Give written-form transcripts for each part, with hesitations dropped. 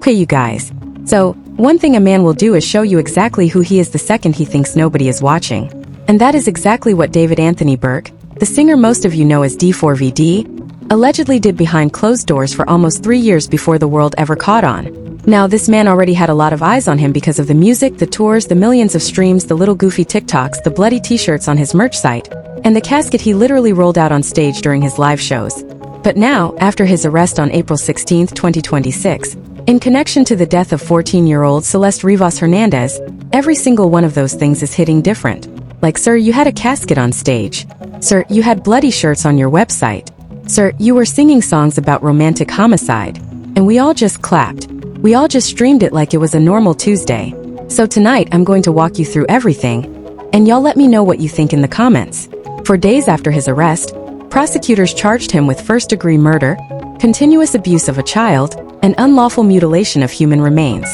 Okay, you guys. So, one thing a man will do is show you exactly who he is the second he thinks nobody is watching. And that is exactly what David Anthony Burke, the singer most of you know as D4vd, allegedly did behind closed doors for almost 3 years before the world ever caught on. Now, this man already had a lot of eyes on him because of the music, the tours, the millions of streams, the little goofy TikToks, the bloody t-shirts on his merch site, and the casket he literally rolled out on stage during his live shows. But now, after his arrest on April 16, 2026, in connection to the death of 14-year-old Celeste Rivas Hernandez, every single one of those things is hitting different. Like, sir, you had a casket on stage. Sir, you had bloody shirts on your website. Sir, you were singing songs about romantic homicide. And we all just clapped. We all just streamed it like it was a normal Tuesday. So tonight I'm going to walk you through everything, and y'all let me know what you think in the comments. For days after his arrest, prosecutors charged him with first-degree murder, continuous abuse of a child, and unlawful mutilation of human remains.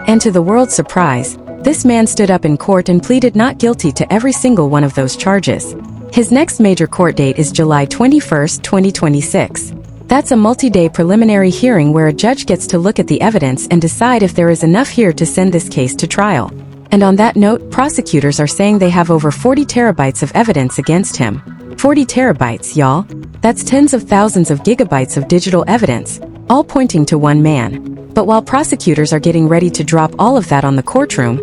And to the world's surprise, this man stood up in court and pleaded not guilty to every single one of those charges. His next major court date is July 21, 2026. That's a multi-day preliminary hearing where a judge gets to look at the evidence and decide if there is enough here to send this case to trial. And on that note, prosecutors are saying they have over 40 terabytes of evidence against him. 40 terabytes, y'all. That's tens of thousands of gigabytes of digital evidence, all pointing to one man. But while prosecutors are getting ready to drop all of that on the courtroom,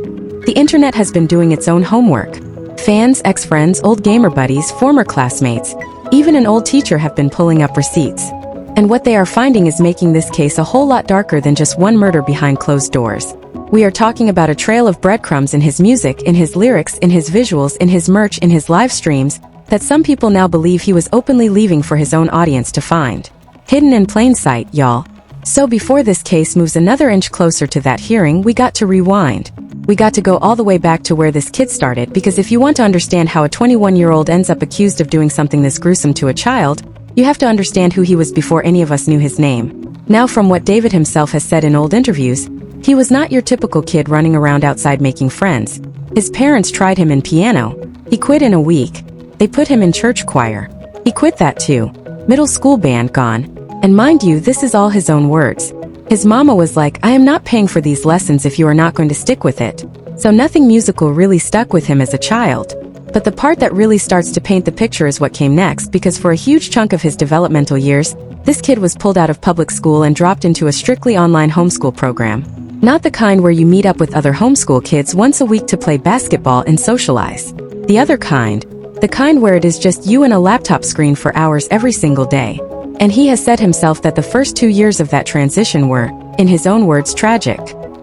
the internet has been doing its own homework. Fans, ex-friends, old gamer buddies, former classmates, even an old teacher have been pulling up receipts. And what they are finding is making this case a whole lot darker than just one murder behind closed doors. We are talking about a trail of breadcrumbs in his music, in his lyrics, in his visuals, in his merch, in his live streams, that some people now believe he was openly leaving for his own audience to find. Hidden in plain sight, y'all. So before this case moves another inch closer to that hearing, we got to rewind. We got to go all the way back to where this kid started, because if you want to understand how a 21-year-old ends up accused of doing something this gruesome to a child, you have to understand who he was before any of us knew his name. Now, from what David himself has said in old interviews, he was not your typical kid running around outside making friends. His parents tried him in piano. He quit in a week. They put him in church choir. He quit that too. Middle school band gone. And mind you, this is all his own words. His mama was like, I am not paying for these lessons if you are not going to stick with it. So nothing musical really stuck with him as a child. But the part that really starts to paint the picture is what came next, because for a huge chunk of his developmental years, this kid was pulled out of public school and dropped into a strictly online homeschool program. Not the kind where you meet up with other homeschool kids once a week to play basketball and socialize. The other kind. The kind where it is just you and a laptop screen for hours every single day. And he has said himself that the first 2 years of that transition were, in his own words, tragic.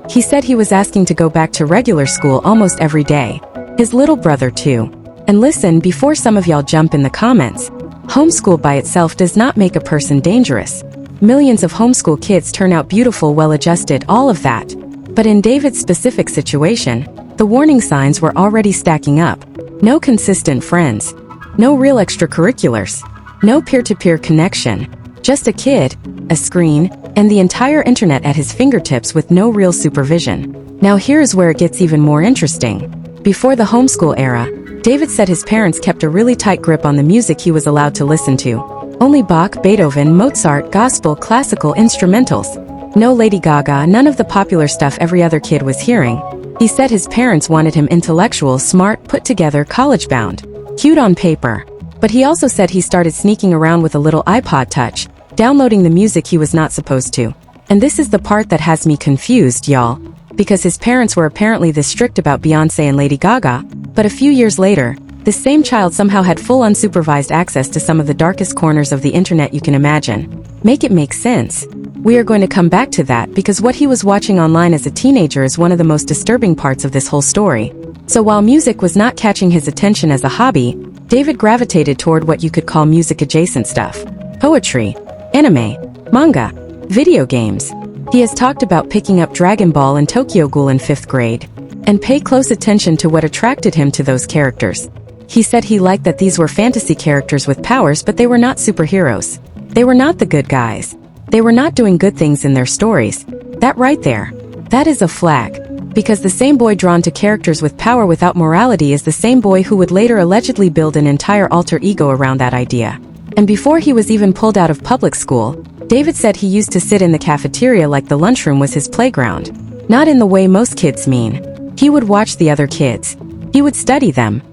He said he was asking to go back to regular school almost every day. His little brother too. And listen, before some of y'all jump in the comments, homeschool by itself does not make a person dangerous. Millions of homeschool kids turn out beautiful, well-adjusted, all of that. But in David's specific situation, the warning signs were already stacking up. No consistent friends. No real extracurriculars. No peer-to-peer connection. Just a kid, a screen, and the entire internet at his fingertips with no real supervision. Now here's where it gets even more interesting. Before the homeschool era, David said his parents kept a really tight grip on the music he was allowed to listen to. Only Bach, Beethoven, Mozart, gospel, classical, instrumentals. No Lady Gaga, none of the popular stuff every other kid was hearing. He said his parents wanted him intellectual, smart, put together, college-bound. Cute on paper. But he also said he started sneaking around with a little iPod Touch, downloading the music he was not supposed to. And this is the part that has me confused, y'all. Because his parents were apparently this strict about Beyoncé and Lady Gaga, but a few years later, this same child somehow had full unsupervised access to some of the darkest corners of the internet you can imagine. Make it make sense. We are going to come back to that because what he was watching online as a teenager is one of the most disturbing parts of this whole story. So while music was not catching his attention as a hobby, David gravitated toward what you could call music-adjacent stuff. Poetry, anime, manga, video games. He has talked about picking up Dragon Ball and Tokyo Ghoul in 5th grade. And pay close attention to what attracted him to those characters. He said he liked that these were fantasy characters with powers, but they were not superheroes. They were not the good guys. They were not doing good things in their stories. That right there. That is a flag. Because the same boy drawn to characters with power without morality is the same boy who would later allegedly build an entire alter ego around that idea. And before he was even pulled out of public school, David said he used to sit in the cafeteria like the lunchroom was his playground. Not in the way most kids mean. He would watch the other kids. He would study them.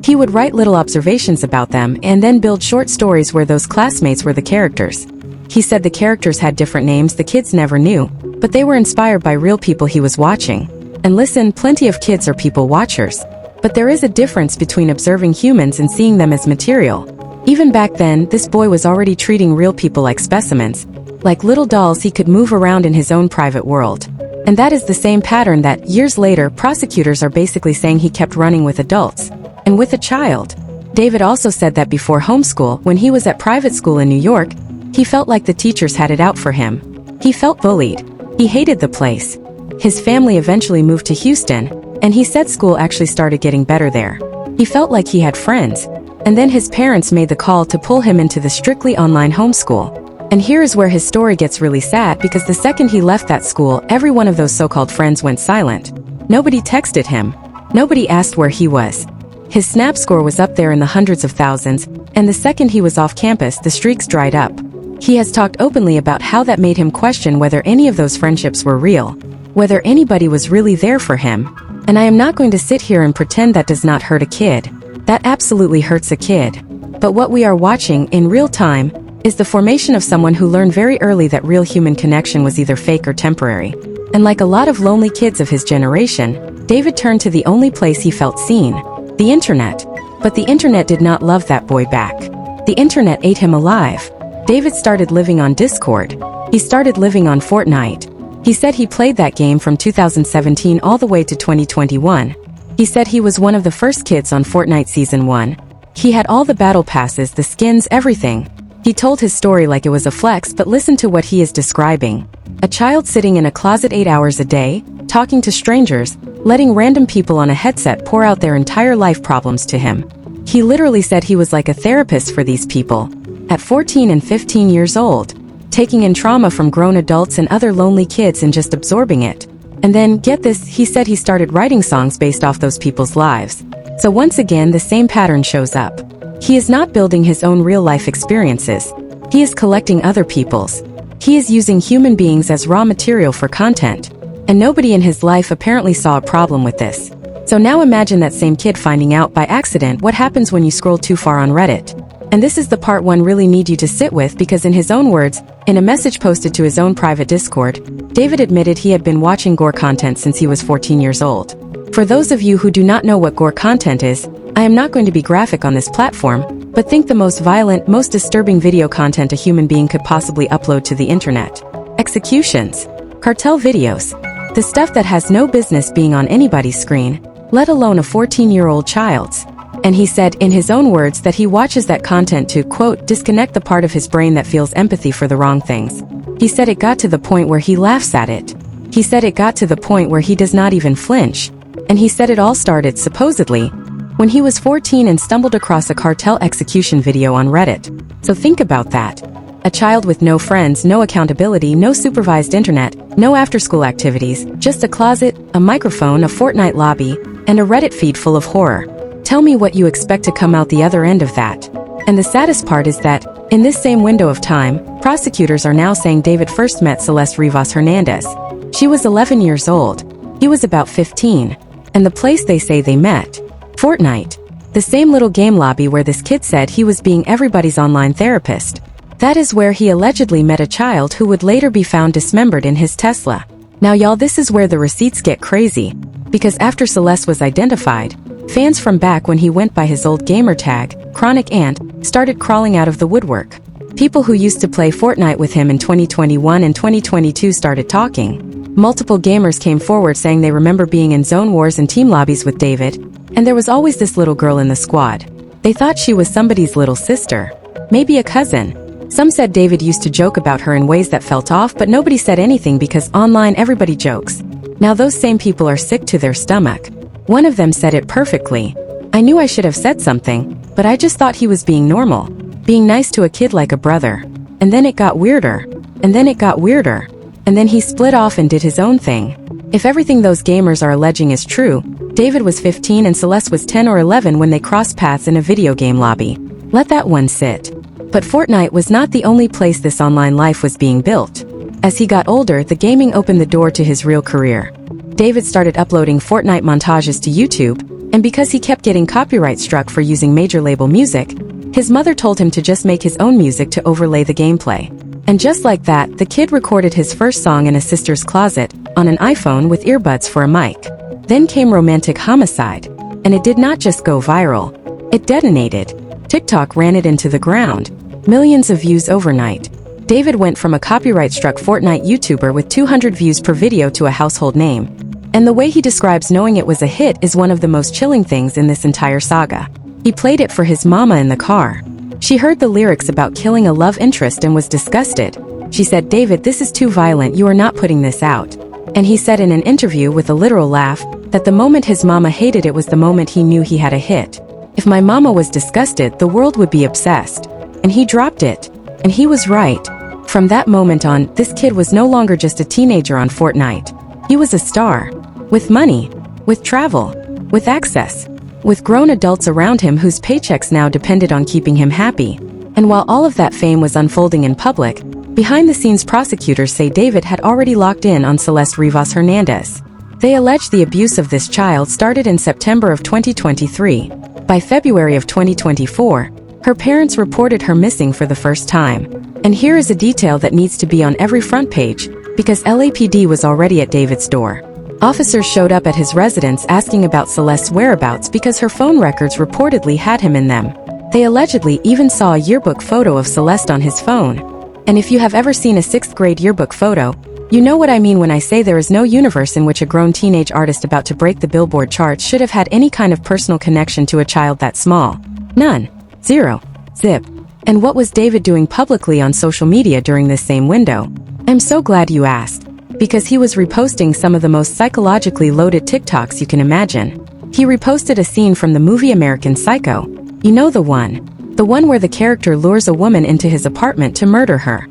He would write little observations about them and then build short stories where those classmates were the characters. He said the characters had different names the kids never knew, but they were inspired by real people he was watching. And listen, plenty of kids are people watchers. But there is a difference between observing humans and seeing them as material. Even back then, this boy was already treating real people like specimens, like little dolls he could move around in his own private world. And that is the same pattern that, years later, prosecutors are basically saying he kept running with adults. And with a child. David also said that before homeschool, when he was at private school in New York, he felt like the teachers had it out for him. He felt bullied. He hated the place. His family eventually moved to Houston, and he said school actually started getting better there. He felt like he had friends. And then his parents made the call to pull him into the strictly online homeschool. And here is where his story gets really sad because the second he left that school, every one of those so-called friends went silent. Nobody texted him. Nobody asked where he was. His Snap score was up there in the hundreds of thousands, and the second he was off campus, the streaks dried up. He has talked openly about how that made him question whether any of those friendships were real, whether anybody was really there for him. And I am not going to sit here and pretend that does not hurt a kid. That absolutely hurts a kid. But what we are watching, in real time, is the formation of someone who learned very early that real human connection was either fake or temporary. And like a lot of lonely kids of his generation, David turned to the only place he felt seen. The internet. But the internet did not love that boy back. The internet ate him alive. David started living on Discord. He started living on Fortnite. He said he played that game from 2017 all the way to 2021. He said he was one of the first kids on Fortnite Season 1. He had all the battle passes, the skins, everything. He told his story like it was a flex, but listen to what he is describing. A child sitting in a closet 8 hours a day, talking to strangers, letting random people on a headset pour out their entire life problems to him. He literally said he was like a therapist for these people. At 14 and 15 years old, taking in trauma from grown adults and other lonely kids and just absorbing it. And then, get this, he said he started writing songs based off those people's lives. So once again, the same pattern shows up. He is not building his own real-life experiences. He is collecting other people's. He is using human beings as raw material for content. And nobody in his life apparently saw a problem with this. So now imagine that same kid finding out by accident what happens when you scroll too far on Reddit. And this is the part one really need you to sit with because in his own words, in a message posted to his own private Discord, David admitted he had been watching gore content since he was 14 years old. For those of you who do not know what gore content is, I am not going to be graphic on this platform, but think the most violent, most disturbing video content a human being could possibly upload to the internet. Executions. Cartel videos. The stuff that has no business being on anybody's screen, let alone a 14-year-old child's. And he said, in his own words, that he watches that content to, quote, disconnect the part of his brain that feels empathy for the wrong things. He said it got to the point where he laughs at it. He said it got to the point where he does not even flinch. And he said it all started, supposedly, when he was 14 and stumbled across a cartel execution video on Reddit. So think about that. A child with no friends, no accountability, no supervised internet, no after-school activities, just a closet, a microphone, a Fortnite lobby, and a Reddit feed full of horror. Tell me what you expect to come out the other end of that. And the saddest part is that, in this same window of time, prosecutors are now saying David first met Celeste Rivas Hernandez. She was 11 years old. He was about 15. And the place they say they met. Fortnite. The same little game lobby where this kid said he was being everybody's online therapist. That is where he allegedly met a child who would later be found dismembered in his Tesla. Now y'all, this is where the receipts get crazy. Because after Celeste was identified, fans from back when he went by his old gamer tag, Chronic Ant, started crawling out of the woodwork. People who used to play Fortnite with him in 2021 and 2022 started talking. Multiple gamers came forward saying they remember being in zone wars and team lobbies with David, and there was always this little girl in the squad. They thought she was somebody's little sister. Maybe a cousin. Some said David used to joke about her in ways that felt off, but nobody said anything because online everybody jokes. Now those same people are sick to their stomach. One of them said it perfectly. I knew I should have said something, but I just thought he was being normal. Being nice to a kid like a brother. And then it got weirder. And then it got weirder. And then he split off and did his own thing. If everything those gamers are alleging is true, David was 15 and Celeste was 10 or 11 when they crossed paths in a video game lobby. Let that one sit. But Fortnite was not the only place this online life was being built. As he got older, the gaming opened the door to his real career. David started uploading Fortnite montages to YouTube, and because he kept getting copyright struck for using major label music, his mother told him to just make his own music to overlay the gameplay. And just like that, the kid recorded his first song in a sister's closet, on an iPhone with earbuds for a mic. Then came Romantic Homicide, and it did not just go viral. It detonated. TikTok ran it into the ground. Millions of views overnight. David went from a copyright-struck Fortnite YouTuber with 200 views per video to a household name. And the way he describes knowing it was a hit is one of the most chilling things in this entire saga. He played it for his mama in the car. She heard the lyrics about killing a love interest and was disgusted. She said, "David, this is too violent, you are not putting this out." And he said in an interview with a literal laugh, that the moment his mama hated it was the moment he knew he had a hit. If my mama was disgusted, the world would be obsessed. And he dropped it. And he was right. From that moment on, this kid was no longer just a teenager on Fortnite. He was a star. With money. With travel. With access. With grown adults around him whose paychecks now depended on keeping him happy. And while all of that fame was unfolding in public, behind-the-scenes prosecutors say David had already locked in on Celeste Rivas Hernandez. They allege the abuse of this child started in September of 2023. By February of 2024, her parents reported her missing for the first time. And here is a detail that needs to be on every front page, because LAPD was already at David's door. Officers showed up at his residence asking about Celeste's whereabouts because her phone records reportedly had him in them. They allegedly even saw a yearbook photo of Celeste on his phone. And if you have ever seen a 6th grade yearbook photo, you know what I mean when I say there is no universe in which a grown teenage artist about to break the Billboard charts should have had any kind of personal connection to a child that small. None. Zero. Zip. And what was David doing publicly on social media during this same window? I'm so glad you asked. Because he was reposting some of the most psychologically loaded TikToks you can imagine. He reposted a scene from the movie American Psycho. You know the one. The one where the character lures a woman into his apartment to murder her.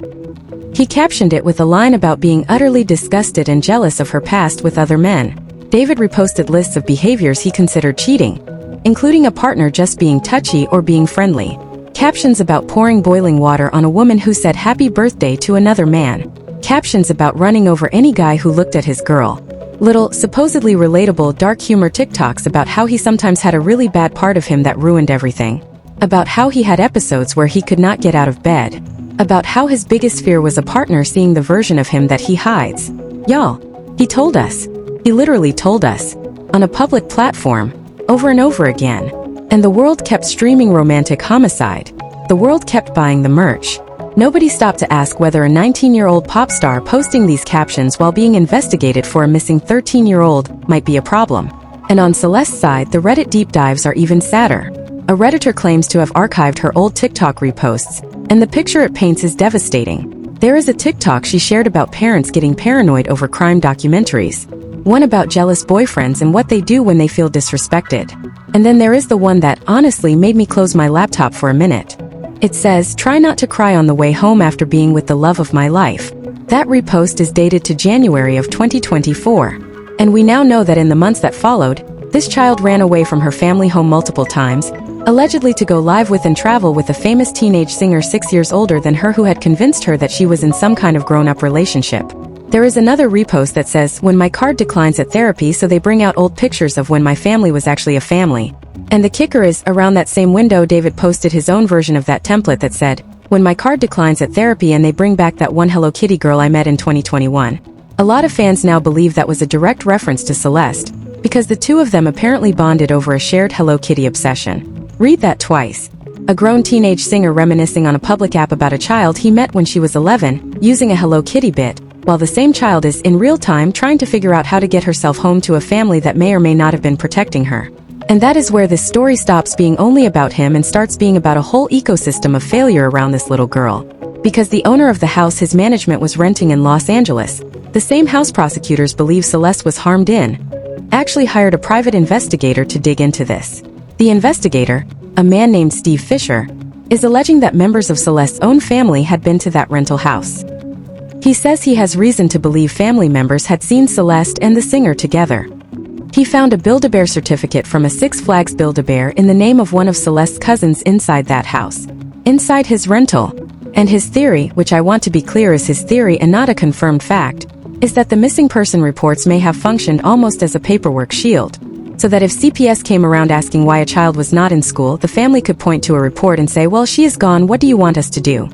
He captioned it with a line about being utterly disgusted and jealous of her past with other men. David reposted lists of behaviors he considered cheating, including a partner just being touchy or being friendly. Captions about pouring boiling water on a woman who said happy birthday to another man. Captions about running over any guy who looked at his girl. Little, supposedly relatable dark humor TikToks about how he sometimes had a really bad part of him that ruined everything. About how he had episodes where he could not get out of bed. About how his biggest fear was a partner seeing the version of him that he hides. Y'all, he told us. He literally told us. On a public platform. Over and over again. And the world kept streaming Romantic Homicide. The world kept buying the merch. Nobody stopped to ask whether a 19-year-old pop star posting these captions while being investigated for a missing 13-year-old might be a problem. And on Celeste's side, the Reddit deep dives are even sadder. A Redditor claims to have archived her old TikTok reposts, and the picture it paints is devastating. There is a TikTok she shared about parents getting paranoid over crime documentaries. One about jealous boyfriends and what they do when they feel disrespected. And then there is the one that honestly made me close my laptop for a minute. It says, "Try not to cry on the way home after being with the love of my life." That repost is dated to January of 2024. And we now know that in the months that followed, this child ran away from her family home multiple times, allegedly to go live with and travel with a famous teenage singer 6 years older than her who had convinced her that she was in some kind of grown-up relationship. There is another repost that says, "When my card declines at therapy, so they bring out old pictures of when my family was actually a family." And the kicker is, around that same window David posted his own version of that template that said, "When my card declines at therapy and they bring back that one Hello Kitty girl I met in 2021. A lot of fans now believe that was a direct reference to Celeste, because the two of them apparently bonded over a shared Hello Kitty obsession. Read that twice. A grown teenage singer reminiscing on a public app about a child he met when she was 11, using a Hello Kitty bit, while the same child is in real time trying to figure out how to get herself home to a family that may or may not have been protecting her. And that is where this story stops being only about him and starts being about a whole ecosystem of failure around this little girl. Because the owner of the house his management was renting in Los Angeles, the same house prosecutors believe Celeste was harmed in, actually hired a private investigator to dig into this. The investigator, a man named Steve Fisher, is alleging that members of Celeste's own family had been to that rental house. He says he has reason to believe family members had seen Celeste and the singer together. He found a Build-A-Bear certificate from a Six Flags Build-A-Bear in the name of one of Celeste's cousins inside that house. inside his rental. And his theory, which I want to be clear is his theory and not a confirmed fact, is that the missing person reports may have functioned almost as a paperwork shield, so that if CPS came around asking why a child was not in school, the family could point to a report and say, well, she is gone, what do you want us to do?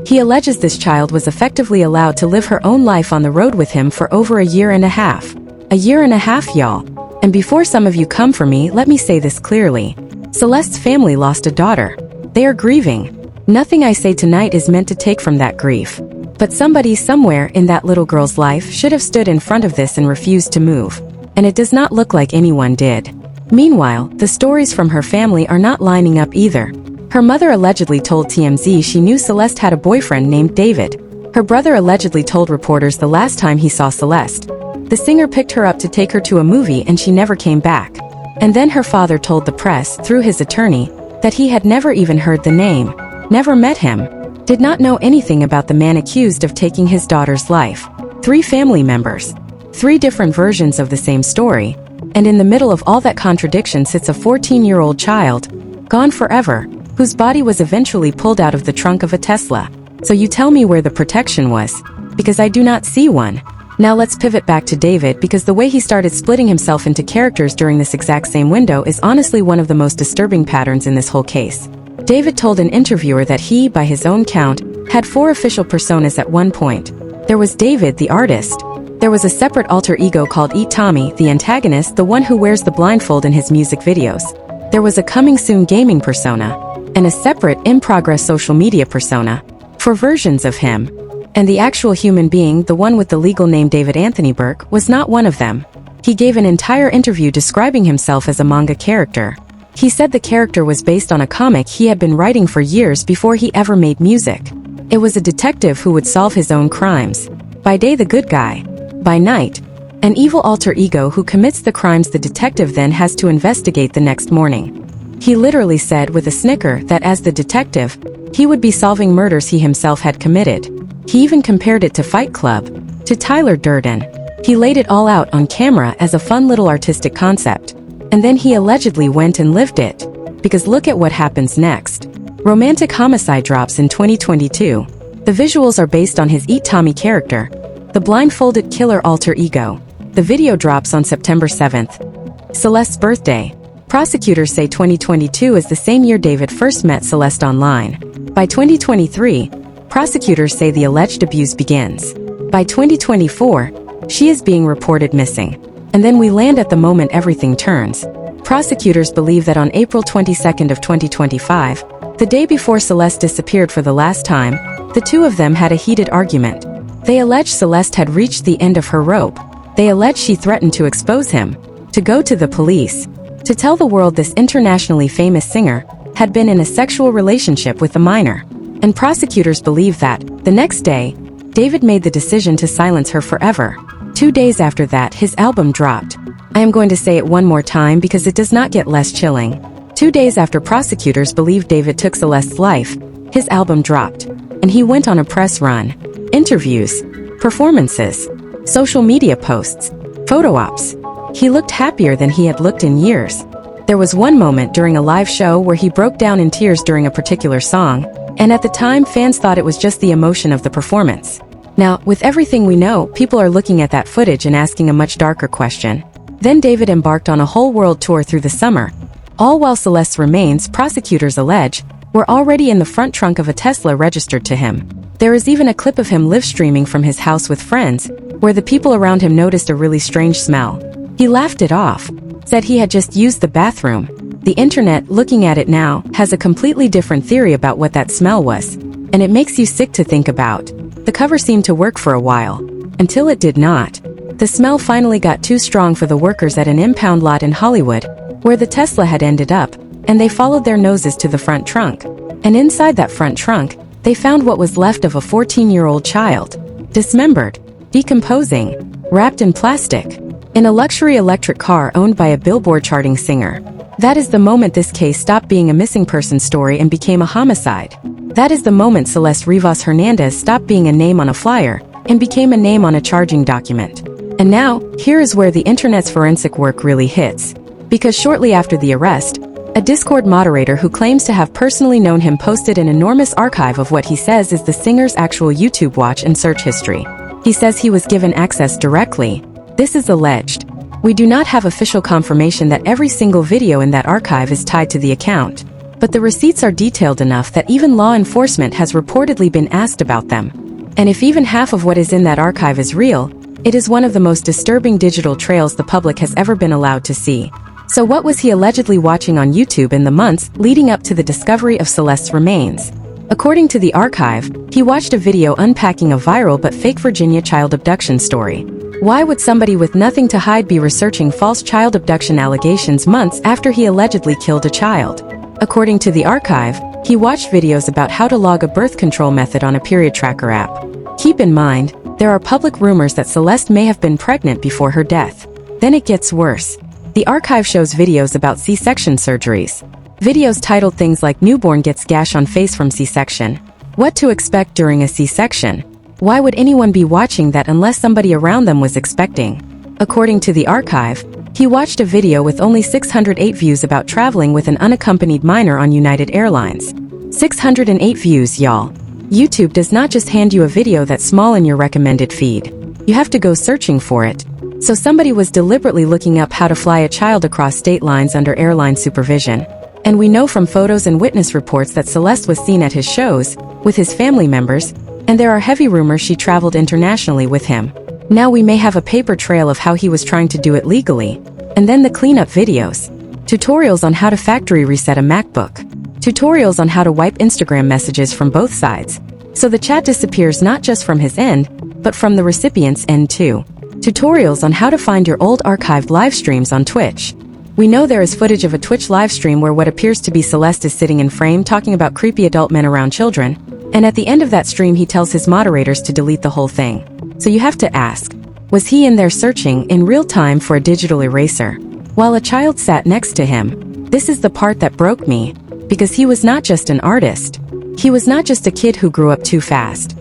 He alleges this child was effectively allowed to live her own life on the road with him for over a year and a half. A year and a half, y'all. And before some of you come for me, let me say this clearly. Celeste's family lost a daughter. They are grieving. Nothing I say tonight is meant to take from that grief. But somebody somewhere in that little girl's life should have stood in front of this and refused to move. And it does not look like anyone did. Meanwhile, the stories from her family are not lining up either. Her mother allegedly told TMZ she knew Celeste had a boyfriend named David. Her brother allegedly told reporters the last time he saw Celeste, the singer picked her up to take her to a movie and she never came back. And then her father told the press, through his attorney, that he had never even heard the name, never met him, did not know anything about the man accused of taking his daughter's life. 3 family members. 3 different versions of the same story. And in the middle of all that contradiction sits a 14-year-old child, gone forever, whose body was eventually pulled out of the trunk of a Tesla. So you tell me where the protection was, because I do not see one. Now let's pivot back to David, because the way he started splitting himself into characters during this exact same window is honestly one of the most disturbing patterns in this whole case. David told an interviewer that he, by his own count, had 4 official personas at one point. There was David, the artist. There was a separate alter ego called Eat Tommy, the antagonist, the one who wears the blindfold in his music videos. There was a coming soon gaming persona, and a separate in-progress social media persona, 4 versions of him. And the actual human being, the one with the legal name David Anthony Burke, was not one of them. He gave an entire interview describing himself as a manga character. He said the character was based on a comic he had been writing for years before he ever made music. It was a detective who would solve his own crimes. By day the good guy. By night, an evil alter ego who commits the crimes the detective then has to investigate the next morning. He literally said with a snicker that as the detective, he would be solving murders he himself had committed. He even compared it to Fight Club, to Tyler Durden. He laid it all out on camera as a fun little artistic concept. And then he allegedly went and lived it. Because look at what happens next. Romantic Homicide drops in 2022. The visuals are based on his Eat Tommy character, the blindfolded killer alter ego. The video drops on September 7th. Celeste's birthday. Prosecutors say 2022 is the same year David first met Celeste online. By 2023, prosecutors say the alleged abuse begins. By 2024, she is being reported missing. And then we land at the moment everything turns. Prosecutors believe that on April 22nd of 2025, the day before Celeste disappeared for the last time, the 2 of them had a heated argument. They allege Celeste had reached the end of her rope. They allege she threatened to expose him, to go to the police, to tell the world this internationally famous singer had been in a sexual relationship with a minor. And prosecutors believe that, the next day, David made the decision to silence her forever. 2 days after that, his album dropped. I am going to say it one more time because it does not get less chilling. 2 days after prosecutors believe David took Celeste's life, his album dropped. And he went on a press run. Interviews, performances, social media posts, photo ops. He looked happier than he had looked in years. There was one moment during a live show where he broke down in tears during a particular song, and at the time fans thought it was just the emotion of the performance. Now, with everything we know, people are looking at that footage and asking a much darker question. Then David embarked on a whole world tour through the summer, all while Celeste's remains, prosecutors allege, were already in the front trunk of a Tesla registered to him. There is even a clip of him live streaming from his house with friends, where the people around him noticed a really strange smell. He laughed it off, said he had just used the bathroom. The internet, looking at it now, has a completely different theory about what that smell was, and it makes you sick to think about. The cover seemed to work for a while, until it did not. The smell finally got too strong for the workers at an impound lot in Hollywood, where the Tesla had ended up, and they followed their noses to the front trunk. And inside that front trunk, they found what was left of a 14-year-old child, dismembered, decomposing, wrapped in plastic, in a luxury electric car owned by a Billboard-charting singer. That is the moment this case stopped being a missing person story and became a homicide. That is the moment Celeste Rivas Hernandez stopped being a name on a flyer and became a name on a charging document. And now, here is where the internet's forensic work really hits. Because shortly after the arrest, A Discord moderator who claims to have personally known him posted an enormous archive of what he says is the singer's actual YouTube watch and search history. He says he was given access directly. This is alleged. We do not have official confirmation that every single video in that archive is tied to the account, but the receipts are detailed enough that even law enforcement has reportedly been asked about them. And if even half of what is in that archive is real, it is one of the most disturbing digital trails the public has ever been allowed to see. So what was he allegedly watching on YouTube in the months leading up to the discovery of Celeste's remains? According to the archive, he watched a video unpacking a viral but fake Virginia child abduction story. Why would somebody with nothing to hide be researching false child abduction allegations months after he allegedly killed a child? According to the archive, he watched videos about how to log a birth control method on a period tracker app. Keep in mind, there are public rumors that Celeste may have been pregnant before her death. Then it gets worse. The archive shows videos about C-section surgeries. Videos titled things like "Newborn gets gash on face from C-section." What to expect during a C-section? Why would anyone be watching that unless somebody around them was expecting? According to the archive, he watched a video with only 608 views about traveling with an unaccompanied minor on United Airlines. 608 views, y'all. YouTube does not just hand you a video that's small in your recommended feed. You have to go searching for it. So somebody was deliberately looking up how to fly a child across state lines under airline supervision. And we know from photos and witness reports that Celeste was seen at his shows, with his family members, and there are heavy rumors she traveled internationally with him. Now we may have a paper trail of how he was trying to do it legally. And then the cleanup videos. Tutorials on how to factory reset a MacBook. Tutorials on how to wipe Instagram messages from both sides. So the chat disappears not just from his end, but from the recipient's end too. Tutorials on how to find your old archived live streams on Twitch. We know there is footage of a Twitch live stream where what appears to be Celeste is sitting in frame talking about creepy adult men around children, and at the end of that stream he tells his moderators to delete the whole thing. So you have to ask, was he in there searching in real time for a digital eraser? While a child sat next to him. This is the part that broke me, because he was not just an artist. He was not just a kid who grew up too fast.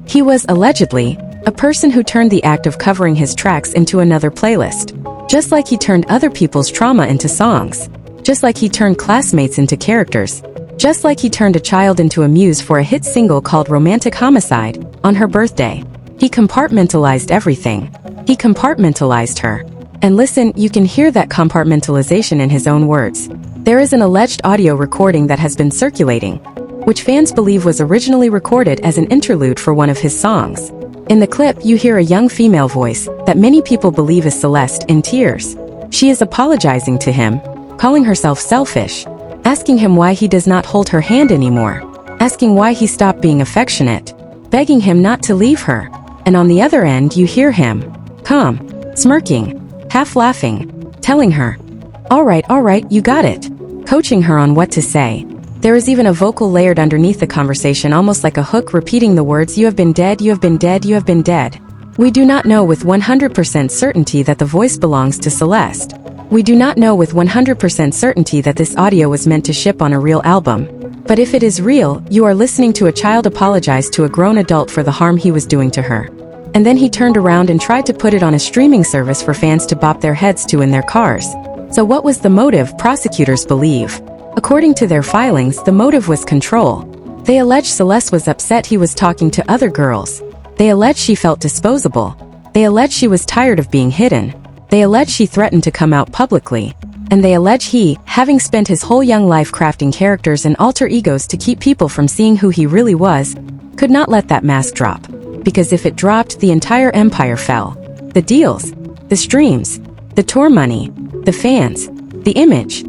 He was, allegedly, a person who turned the act of covering his tracks into another playlist. Just like he turned other people's trauma into songs. Just like he turned classmates into characters. Just like he turned a child into a muse for a hit single called Romantic Homicide, on her birthday. He compartmentalized everything. He compartmentalized her. And listen, you can hear that compartmentalization in his own words. There is an alleged audio recording that has been circulating, which fans believe was originally recorded as an interlude for one of his songs. In the clip, you hear a young female voice that many people believe is Celeste in tears. She is apologizing to him, calling herself selfish, asking him why he does not hold her hand anymore, asking why he stopped being affectionate, begging him not to leave her. And on the other end, you hear him, calm, smirking, half laughing, telling her, all right, you got it, coaching her on what to say. There is even a vocal layered underneath the conversation, almost like a hook repeating the words, "You have been dead, you have been dead, you have been dead." We do not know with 100% certainty that the voice belongs to Celeste. We do not know with 100% certainty that this audio was meant to ship on a real album. But if it is real, you are listening to a child apologize to a grown adult for the harm he was doing to her. And then he turned around and tried to put it on a streaming service for fans to bop their heads to in their cars. So what was the motive? Prosecutors believe. According to their filings, the motive was control. They allege Celeste was upset he was talking to other girls. They allege she felt disposable. They allege she was tired of being hidden. They allege she threatened to come out publicly. And they allege he, having spent his whole young life crafting characters and alter egos to keep people from seeing who he really was, could not let that mask drop. Because if it dropped, the entire empire fell. The deals, the streams, the tour money, the fans, the image.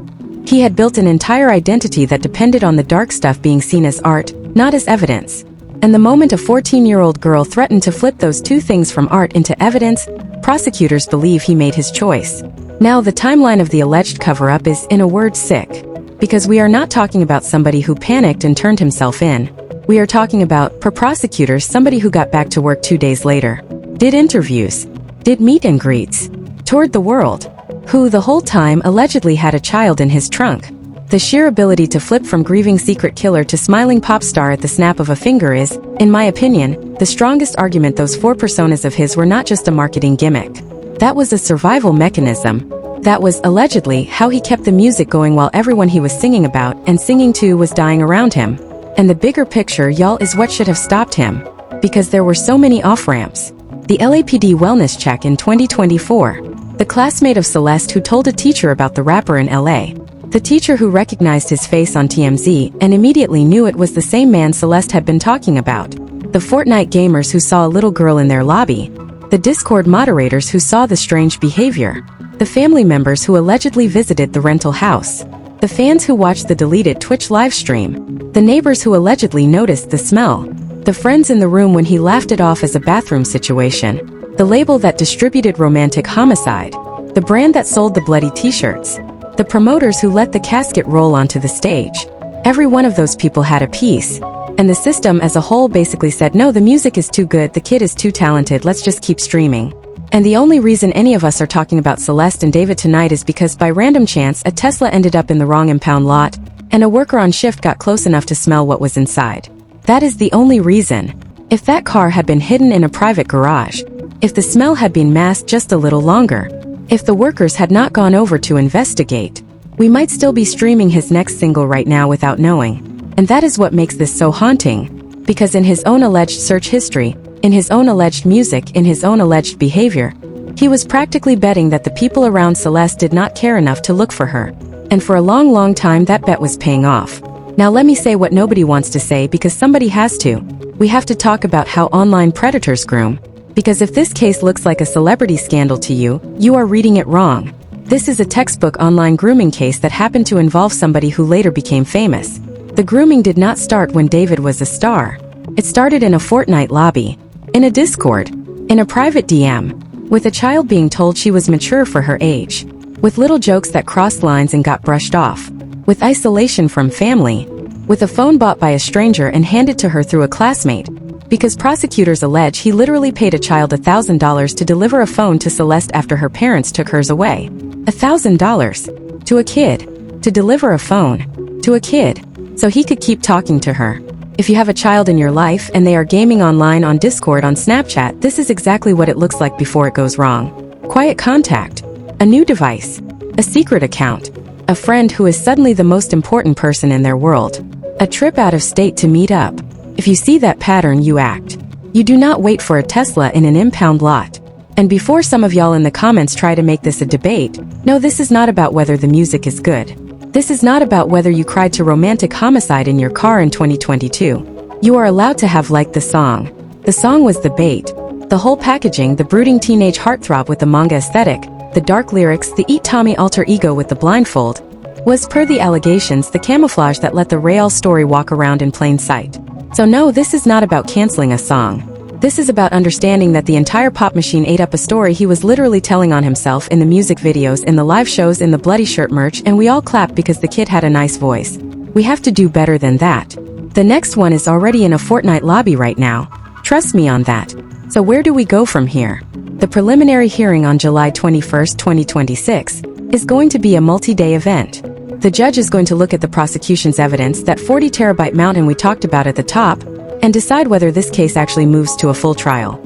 He had built an entire identity that depended on the dark stuff being seen as art, not as evidence. And the moment a 14-year-old girl threatened to flip those two things from art into evidence, prosecutors believe he made his choice. Now the timeline of the alleged cover-up is, in a word, sick. Because we are not talking about somebody who panicked and turned himself in. We are talking about, per prosecutors, somebody who got back to work 2 days later, did interviews, did meet and greets, toured the world, who the whole time allegedly had a child in his trunk. The sheer ability to flip from grieving secret killer to smiling pop star at the snap of a finger is, in my opinion, the strongest argument those 4 personas of his were not just a marketing gimmick. That was a survival mechanism. That was, allegedly, how he kept the music going while everyone he was singing about and singing to was dying around him. And the bigger picture, y'all, is what should have stopped him. Because there were so many off-ramps. The LAPD wellness check in 2024. The classmate of Celeste who told a teacher about the rapper in LA. The teacher who recognized his face on TMZ and immediately knew it was the same man Celeste had been talking about. The Fortnite gamers who saw a little girl in their lobby. The Discord moderators who saw the strange behavior. The family members who allegedly visited the rental house. The fans who watched the deleted Twitch livestream. The neighbors who allegedly noticed the smell. The friends in the room when he laughed it off as a bathroom situation. The label that distributed romantic homicide. The brand that sold the bloody t-shirts. The promoters who let the casket roll onto the stage. Every one of those people had a piece. And the system as a whole basically said, no, the music is too good, the kid is too talented, let's just keep streaming. And the only reason any of us are talking about Celeste and David tonight is because by random chance a Tesla ended up in the wrong impound lot, and a worker on shift got close enough to smell what was inside. That is the only reason. If that car had been hidden in a private garage, if the smell had been masked just a little longer, if the workers had not gone over to investigate, we might still be streaming his next single right now without knowing. And that is what makes this so haunting, because in his own alleged search history, in his own alleged music, in his own alleged behavior, he was practically betting that the people around Celeste did not care enough to look for her. And for a long time that bet was paying off. Now let me say what nobody wants to say because somebody has to. We have to talk about how online predators groom. Because if this case looks like a celebrity scandal to you, you are reading it wrong. This is a textbook online grooming case that happened to involve somebody who later became famous. The grooming did not start when David was a star. It started in a Fortnite lobby. In a Discord, in a private DM, with a child being told she was mature for her age, with little jokes that crossed lines and got brushed off, with isolation from family, with a phone bought by a stranger and handed to her through a classmate, because prosecutors allege he literally paid a child $1,000 to deliver a phone to Celeste after her parents took hers away. $1,000 to a kid, to deliver a phone to a kid, so he could keep talking to her. If you have a child in your life and they are gaming online on Discord on Snapchat, this is exactly what it looks like before it goes wrong. Quiet contact, a new device, a secret account, a friend who is suddenly the most important person in their world, a trip out of state to meet up. If you see that pattern, you act. You do not wait for a Tesla in an impound lot. And before some of y'all in the comments try to make this a debate, no, this is not about whether the music is good. This is not about whether you cried to romantic homicide in your car in 2022. You are allowed to have liked the song. The song was the bait. The whole packaging, the brooding teenage heartthrob with the manga aesthetic, the dark lyrics, the Eat Tommy alter ego with the blindfold, was, per the allegations, the camouflage that let the real story walk around in plain sight. So no, this is not about canceling a song. This is about understanding that the entire pop machine ate up a story he was literally telling on himself in the music videos, in the live shows, in the bloody shirt merch, and we all clapped because the kid had a nice voice. We have to do better than that. The next one is already in a Fortnite lobby right now. Trust me on that. So where do we go from here? The preliminary hearing on July 21, 2026, is going to be a multi-day event. The judge is going to look at the prosecution's evidence, that 40 terabyte mountain we talked about at the top, and decide whether this case actually moves to a full trial.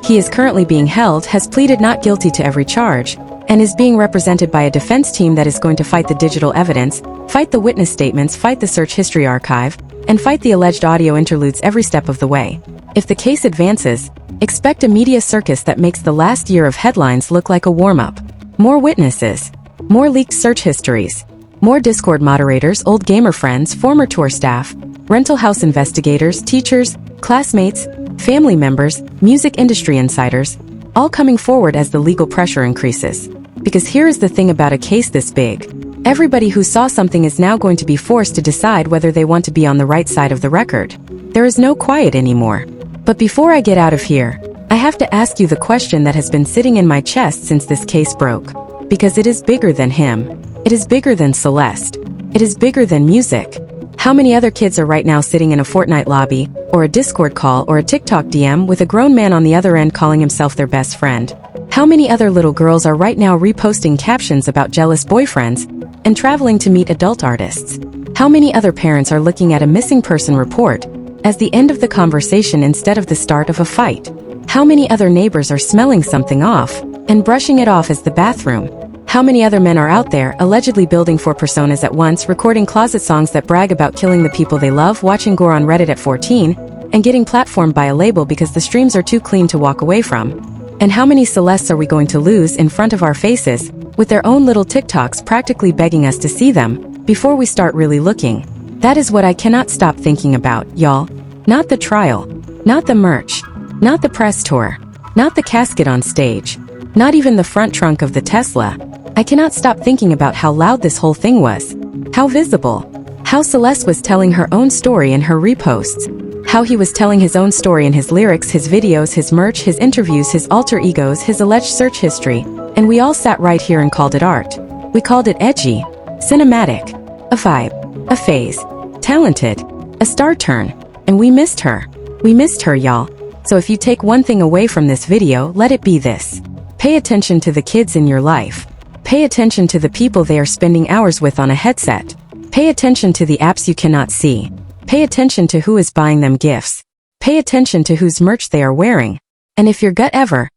He is currently being held, has pleaded not guilty to every charge, and is being represented by a defense team that is going to fight the digital evidence, fight the witness statements, fight the search history archive, and fight the alleged audio interludes every step of the way. If the case advances, expect a media circus that makes the last year of headlines look like a warm-up. More witnesses, more leaked search histories, more Discord moderators, old gamer friends, former tour staff, rental house investigators, teachers, classmates, family members, music industry insiders, all coming forward as the legal pressure increases. Because here is the thing about a case this big. Everybody who saw something is now going to be forced to decide whether they want to be on the right side of the record. There is no quiet anymore. But before I get out of here, I have to ask you the question that has been sitting in my chest since this case broke. Because it is bigger than him. It is bigger than Celeste. It is bigger than music. How many other kids are right now sitting in a Fortnite lobby, or a Discord call, or a TikTok DM with a grown man on the other end calling himself their best friend? How many other little girls are right now reposting captions about jealous boyfriends and traveling to meet adult artists? How many other parents are looking at a missing person report as the end of the conversation instead of the start of a fight? How many other neighbors are smelling something off and brushing it off as the bathroom? How many other men are out there, allegedly building 4 personas at once, recording closet songs that brag about killing the people they love, watching gore on Reddit at 14, and getting platformed by a label because the streams are too clean to walk away from? And how many Celestes are we going to lose in front of our faces, with their own little TikToks practically begging us to see them, before we start really looking? That is what I cannot stop thinking about, y'all. Not the trial, not the merch, not the press tour, not the casket on stage, not even the front trunk of the Tesla. I cannot stop thinking about how loud this whole thing was, how visible, how Celeste was telling her own story in her reposts, how he was telling his own story in his lyrics, his videos, his merch, his interviews, his alter egos, his alleged search history, and we all sat right here and called it art. We called it edgy, cinematic, a vibe, a phase, talented, a star turn, and we missed her. We missed her, y'all. So if you take one thing away from this video, let it be this. Pay attention to the kids in your life. Pay attention to the people they are spending hours with on a headset. Pay attention to the apps you cannot see. Pay attention to who is buying them gifts. Pay attention to whose merch they are wearing. And if your gut ever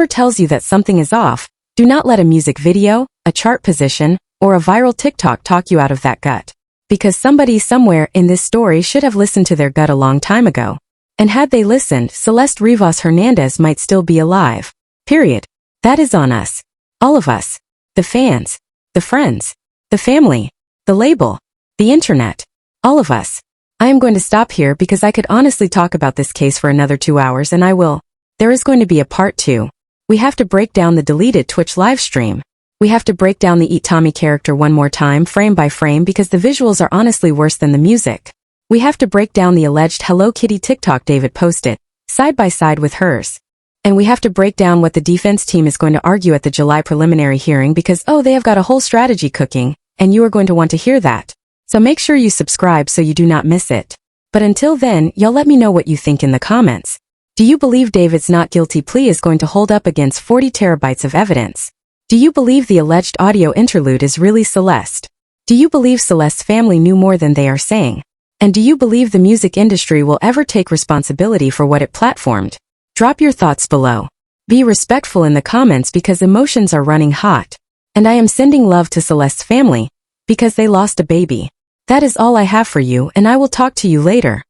tells you that something is off, do not let a music video, a chart position, or a viral TikTok talk you out of that gut. Because somebody somewhere in this story should have listened to their gut a long time ago. And had they listened, Celeste Rivas Hernandez might still be alive. Period. That is on us. All of us. The fans, the friends, the family, the label, the internet, all of us. I am going to stop here because I could honestly talk about this case for another 2 hours, and I will. There is going to be a part 2. We have to break down the deleted Twitch live stream. We have to break down the Eat Tommy character one more time, frame by frame, because the visuals are honestly worse than the music. We have to break down the alleged Hello Kitty TikTok David posted, side by side with hers. And we have to break down what the defense team is going to argue at the July preliminary hearing because, oh, they have got a whole strategy cooking, and you are going to want to hear that. So make sure you subscribe so you do not miss it. But until then, y'all let me know what you think in the comments. Do you believe David's not guilty plea is going to hold up against 40 terabytes of evidence? Do you believe the alleged audio interlude is really Celeste? Do you believe Celeste's family knew more than they are saying? And do you believe the music industry will ever take responsibility for what it platformed? Drop your thoughts below. Be respectful in the comments because emotions are running hot. And I am sending love to Celeste's family because they lost a baby. That is all I have for you, and I will talk to you later.